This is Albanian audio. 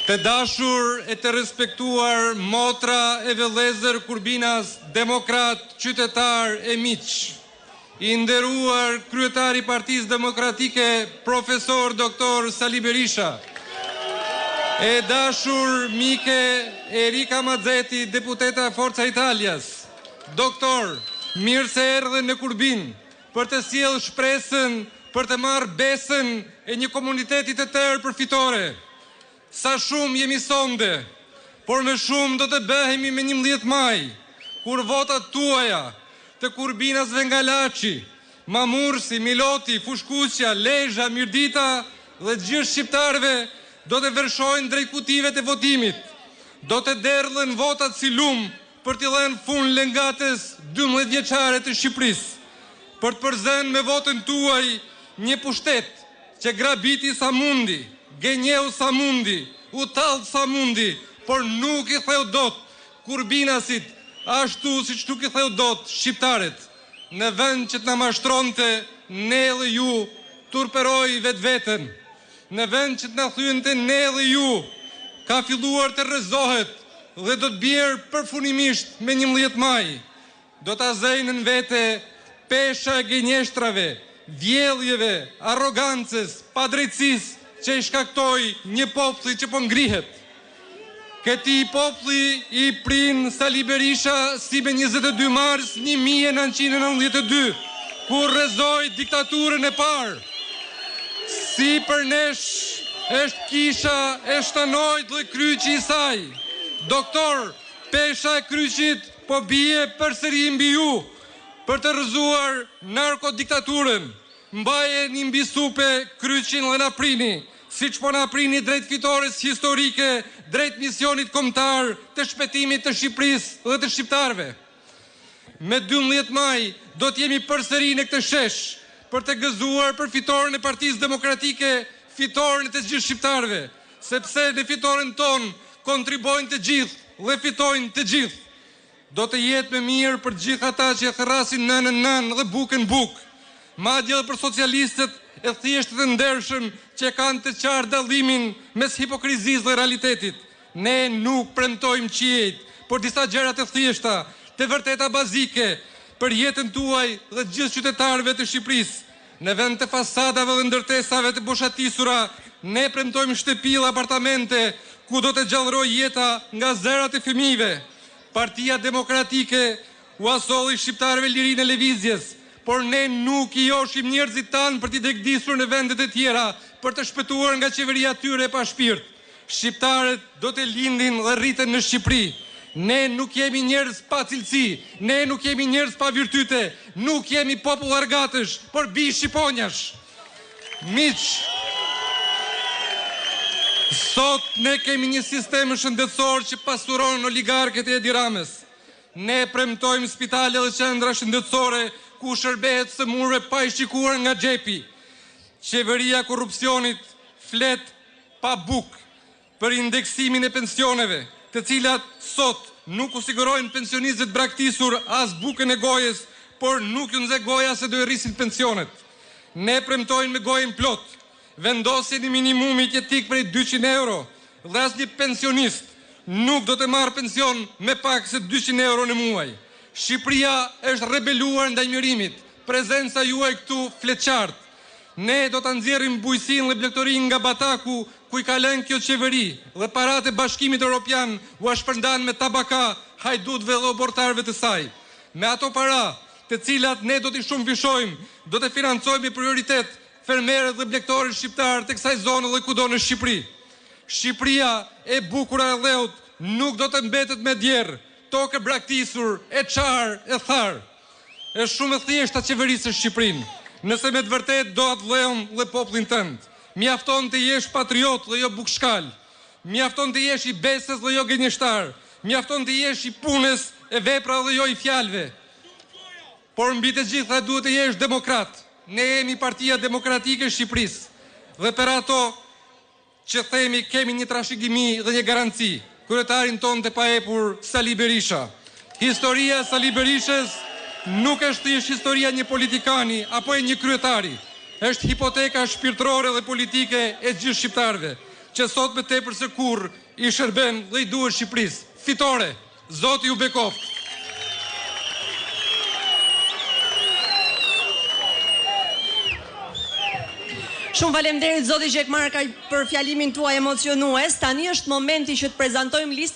Të dashur e të respektuar motra e vëllezër Kurbinas, demokrat, qytetar e miq, i nderuar kryetari i Partisë Demokratike, profesor doktor Sali Berisha, e dashur mike Erika Mazzetti, deputeta e Forca Italias, doktor, mirë se erdhe në Kurbin për të sjellë shpresën për të marrë besën e një komuniteti të tërë përfitore. Sa shumë jemi sonde, por më shumë do të bëhemi me 11 maj, kur votat tuaja të Kurbinasve nga Laçi, Mamursi, Miloti, Fushkuqja, Lezhë, Mirdita dhe gjithë shqiptarëve do të vërshojnë drejt kutive të votimit. Do të derdhen votat si lum për t'i dhënë fund lengates 12 vjeçare të Shqipërisë, për të përzënë me votën tuaj një pushtet që grabiti sa mundi, gënjeu sa mundi, u tallë sa mundi, por nuk i theu dot Kurbinasit, ashtu si që nuk i theu dot shqiptaret. Në vend që të na mashtronte, ne dhe ju turperoi vetveten. Në vend që të na thyente, ne dhe ju ka filluar të rrezohet dhe do të bjerë përfunimisht me 11 maj. Do të azejnë në vete pesha e gënjeshtrave, vjelljeve, arrogancës, padrejtësisë që i shkaktoi një populli që po ngrihet. Këtij populli i prin Sali Berisha si me 22 mars 1992, kur rrezoi diktaturën e parë. Si për nesh është kisha e shtanojt dhe kryqi i saj. Doktor, pesha e kryqit po bie përsëri mbi ju për të rrëzuar narkodiktaturën. Mbajeni mbi supe kryqin dhe na prini, si që po na prini drejt fitores historike, drejt misionit kombëtar të shpëtimit të Shqipërisë dhe të shqiptarëve. Me 12 maj do të jemi përsëri në këtë shesh për të gëzuar për fitoren e Partisë Demokratike, fitoren e të gjithë shqiptarëve, sepse në fitoren tonë kontribojnë të gjithë dhe fitojnë të gjithë. Do të jetë më mirë për gjithë ata që e thërrasin nënën dhe bukën bukë, madje edhe për socialistët e thjeshtët e ndershëm që kanë të qartë dallimin mes hipokrizisë dhe realitetit. Ne nuk premtojmë qiejt, por disa gjëra të thjeshta, të vërteta bazike për jetën tuaj dhe gjithë qytetarëve të Shqipërisë. Në vend të fasadave dhe ndërtesave të boshatisura, ne premtojmë shtëpi dhe apartamente ku do të gjallërojë jeta nga zerat e fëmijëve. Partia Demokratike u asolli shqiptarëve lirinë e lëvizjes, por ne nuk i joshim njerëzit tanë për t'i degdisur në vendet e tjera, për të shpëtuar nga qeveria tyre pa shpirt. Shqiptarët do të lindin dhe rriten në Shqipëri. Ne nuk jemi njerëz pa cilësi, ne nuk jemi njerëz pa virtyte, nuk jemi popull argatësh, por bi shqiponjash. Miq, sot ne kemi një sistem shëndetësor që pasuron oligarkët e Edi Ramës. Ne premtojmë spitale dhe qendra shëndetësore ku shërbehet së murve pa i shikuar nga xhepi. Qeveria korrupsionit flet pa bukë për indeksimin e pensioneve, të cilat sot nuk u sigurojnë pensionistët braktisur as bukën e gojës, por nuk ju nxe goja se do i rrisin pensionet. Ne premtojmë me gojën plot, vendosjen e minimumit jetik prej 200 euro, dhe asnjë pensionist nuk do të marrë pension me pak se 200 euro në muaj. Shqipëria është rebeluar ndaj mjerimit, prezenca juaj këtu flet qartë. Ne do ta nxjerrim bujësinë dhe blegtorinë nga bataku ku i ka lënë kjo qeveri dhe paratë e Bashkimit Evropian u shpërndan me tabaka, hajdutëve dhe obortarëve të saj. Me ato para, të cilat ne do t'i shumëfishojmë, do të financojmë me prioritet fermerët dhe blegtorët shqiptarë të kësaj zone dhe kudo në Shqipëri. Shqipëria e bukur e dheut nuk do të mbetet me djerë, tokë e braktisur, e qarë, e tharë. Është shumë e thjeshtë ta qeverisë Shqipërinë, nëse me të vërtet do atë dheun dhe poplin tënd. Mjafton të jesh patriot dhe jo bukshkal. Mjafton të jesh i besës dhe jo gënjeshtar. Mjafton të jesh i punës e vepra dhe jo i fjalëve. Por mbi të gjitha duhet të jesh demokrat. Ne jemi Partia Demokratike e Shqipërisë dhe për ato që themi kemi një trashëgimi dhe një garanci. Kryetarin ton të paepur Sali Berisha. Historia e Sali Berishës nuk është thjesht historia një politikani apo e një kryetari. Është hipoteka shpirtërore dhe politike e gjithë shqiptarëve. që sot më tepër se kurrë i shërben dhe i duhet Shqipërisë. Fitore, Zoti ju bekoft. Shumë faleminderit zoti Gjekmarka për fjalimin tuaj emocionues. Tani është momenti që të prezantojmë listën